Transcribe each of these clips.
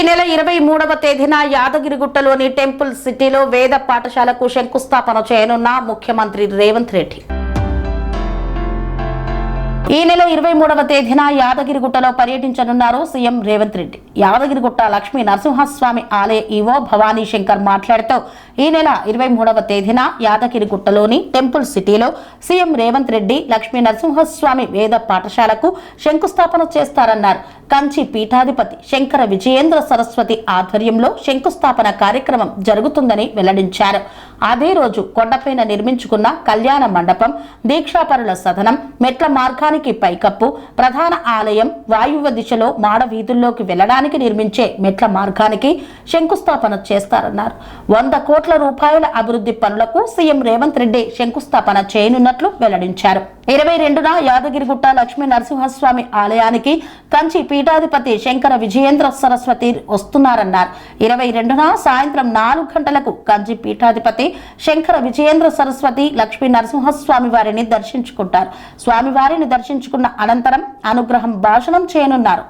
నెల 23వ తేదీన యాదగిరిగుట్టలోని టెంపుల్ సిటీలో వేద పాఠశాలకు శంకుస్థాపన చేయనున్న ముఖ్యమంత్రి రేవంత్ రెడ్డి. ఈ నెల 23వ తేదీన యాదగిరిగుట్టలో పర్యటించనున్నారు సీఎం రేవంత్ రెడ్డి. యాదగిరిగుట్ట లక్ష్మీ నరసింహస్వామి ఆలయ ఈవో భవానీ శంకర్ మాట్లాడుతూ ఈ నెల 23వ తేదీన యాదగిరిగుట్టలోని టెంపుల్ సిటీలో సీఎం రేవంత్ రెడ్డి లక్ష్మీ నరసింహస్వామి వేద పాఠశాలకు శంకుస్థాపన చేస్తారన్నారు. కంచి పీఠాధిపతి శంకర విజయేంద్ర సరస్వతి ఆధ్వర్యంలో శంకుస్థాపన కార్యక్రమం జరుగుతుందని వెల్లడించారు. అదే రోజు కొండపైన నిర్మించుకున్న కళ్యాణ మండపం, దీక్షాపరుల సదనం, మెట్ల మార్గానికి పైకప్పు, ప్రధాన ఆలయం, వాయువ్య దిశలో మాడ వీధుల్లోకి వెళ్లడానికి నిర్మించే మెట్ల మార్గానికి శంకుస్థాపన చేస్తారన్నారు. 100 కోట్ల రూపాయల అభివృద్ధి పనులకు సీఎం రేవంత్ రెడ్డి శంకుస్థాపన చేయనున్నట్లు వెల్లడించారు. 22న యాదగిరిగుట్ట లక్ష్మీ నరసింహస్వామి ఆలయానికి కంచి పీఠాధిపతి శంకర విజయేంద్ర సరస్వతి వస్తున్నారన్నారు. 22న సాయంత్రం 4 గంటలకు కంచి పీఠాధిపతి శంకర విజయేంద్ర సరస్వతి లక్ష్మీ నరసింహస్వామి వారిని దర్శించుకుంటారు. స్వామివారిని దర్శించుకున్న అనంతరం అనుగ్రహం భాషణం చేయనున్నారు.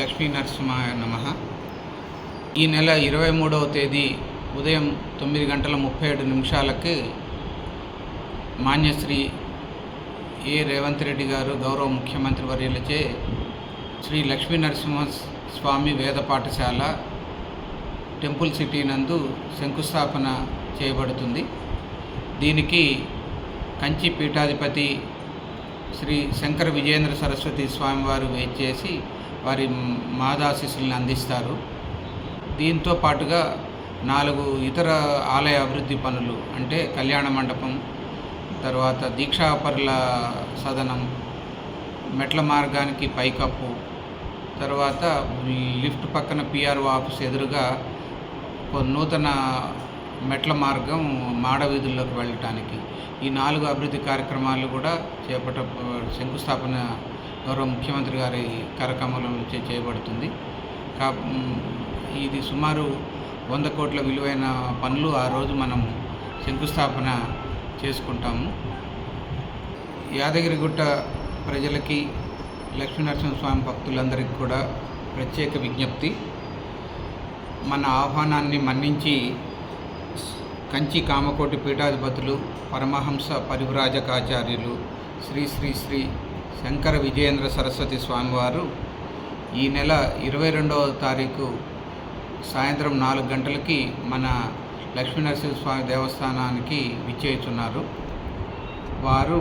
లక్ష్మీ నరసింహాయ నమః. ఈ నెల 23వ తేదీ ఉదయం 9:37 మాన్యశ్రీ ఏ రేవంత్ రెడ్డి గారు గౌరవ ముఖ్యమంత్రి వర్యులచే శ్రీ లక్ష్మీ నరసింహ స్వామి వేద పాఠశాల టెంపుల్ సిటీ నందు శంకుస్థాపన చేయబడుతుంది. దీనికి కంచి పీఠాధిపతి శ్రీ శంకర విజయేంద్ర సరస్వతి స్వామివారు వేచేసి వారి మాదాశీస్సులను అందిస్తారు. దీంతో పాటుగా 4 ఇతర ఆలయ అభివృద్ధి పనులు అంటే కళ్యాణ మండపం, తర్వాత దీక్షాపరుల సదనం, మెట్ల మార్గానికి పైకప్పు, తర్వాత లిఫ్ట్ పక్కన పిఆర్ఓ ఆఫీస్ ఎదురుగా నూతన మెట్ల మార్గం మాడ వీధుల్లోకి వెళ్ళటానికి ఈ 4 అభివృద్ధి కార్యక్రమాలు కూడా శంకుస్థాపన గౌరవ ముఖ్యమంత్రి గారి కార్యక్రమంలో చేయబడుతుంది. ఇది సుమారు 100 కోట్ల విలువైన పనులు ఆ రోజు మనం శంకుస్థాపన చేసుకుంటాము. యాదగిరిగుట్ట ప్రజలకి, లక్ష్మీనరసింహస్వామి భక్తులందరికీ కూడా ప్రత్యేక విజ్ఞప్తి. మన ఆహ్వానాన్ని మన్నించి కంచి కామకోటి పీఠాధిపతులు పరమహంస పరివ్రాజకాచార్యులు శ్రీ శ్రీ శ్రీ శంకర విజయేంద్ర సరస్వతి స్వామివారు ఈ నెల 22వ తారీఖు సాయంత్రం 4 గంటలకి మన లక్ష్మీనరసింహస్వామి దేవస్థానానికి విచ్చేస్తున్నారు. వారు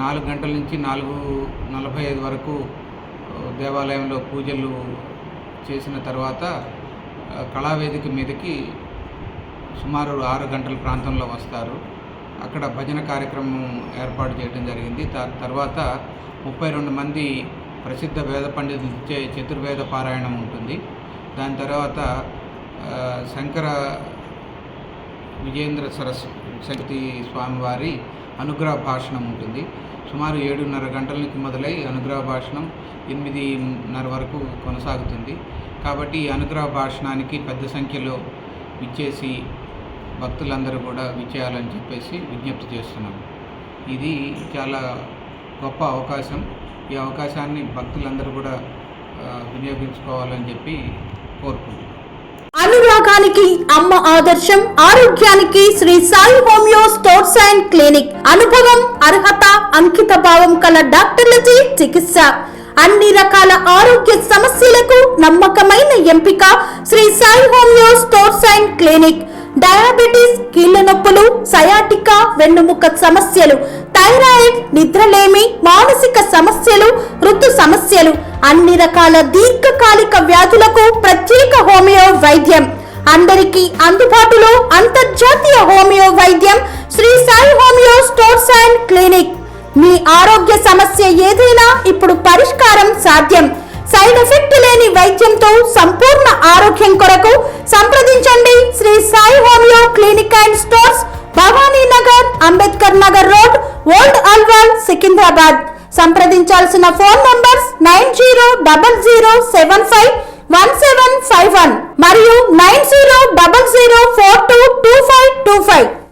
4 గంటల నుంచి 4:45 వరకు దేవాలయంలో పూజలు చేసిన తర్వాత కళావేదిక మీదకి సుమారు 6 గంటల ప్రాంతంలో వస్తారు. అక్కడ భజన కార్యక్రమం ఏర్పాటు చేయడం జరిగింది. తర్వాత 32 మంది ప్రసిద్ధ వేద పండితులచే చతుర్వేద పారాయణం ఉంటుంది. దాని తర్వాత శంకర విజయేంద్ర సరస్వతి స్వామివారి అనుగ్రహ భాషణం ఉంటుంది. సుమారు 7:30 గంటల నుంచి మొదలై అనుగ్రహ భాషణం 8:30 వరకు కొనసాగుతుంది. కాబట్టి ఈ అనుగ్రహ భాషణానికి పెద్ద సంఖ్యలో విచ్చేసి భక్తులందరూ కూడా విచ్చేయాలని చెప్పేసి విజ్ఞప్తి చేస్తున్నాం. ఇది చాలా గొప్ప అవకాశం. ఈ అవకాశాన్ని భక్తులందరూ కూడా వినియోగించుకోవాలని చెప్పి కోరుకుంటున్నాం. అనురాగానికి అమ్మ ఆదర్శం, ఆరోగ్యానికి Sri Sai homeo stores and clinic. అనుభవం, అర్హత, అంకిత భావం కల డాక్టర్లచే చికిత్స. అన్ని రకాల ఆరోగ్య సమస్యలకు నమ్మకమైన ఎంపిక Sri Sai homeo stores and clinic. Diabetes, కీళ్ల నొప్పులు, సయాటికా, వెన్నుముక సమస్యలు, థైరాయిడ్, నిద్రలేమి, మానసిక సమస్యలు, ఋతు సమస్యలు, అన్ని రకాల దీర్ఘకాలిక వ్యాధులకు ప్రత్యేక హోమియో వైద్యం. అందరికీ అందుబాటులో అంతర్జాతీయ హోమియో వైద్యం Shri Sai homeo stores and clinic. మీ ఆరోగ్య సమస్య ఏదైనా ఇప్పుడు పరిష్కారం సాధ్యం. సైడ్ ఎఫెక్ట్ లేని వైద్యంతో సంపూర్ణ ఆరోగ్యం కొరకు సంప్రదించండి Shri Sai homeo clinic and stores, Bhavani Nagar, Ambedkar Nagar road, old Alwal, Secunderabad. సంప్రదించాల్సిన ఫోన్ నంబర్స్ 9000751751 మరియు 9000422525.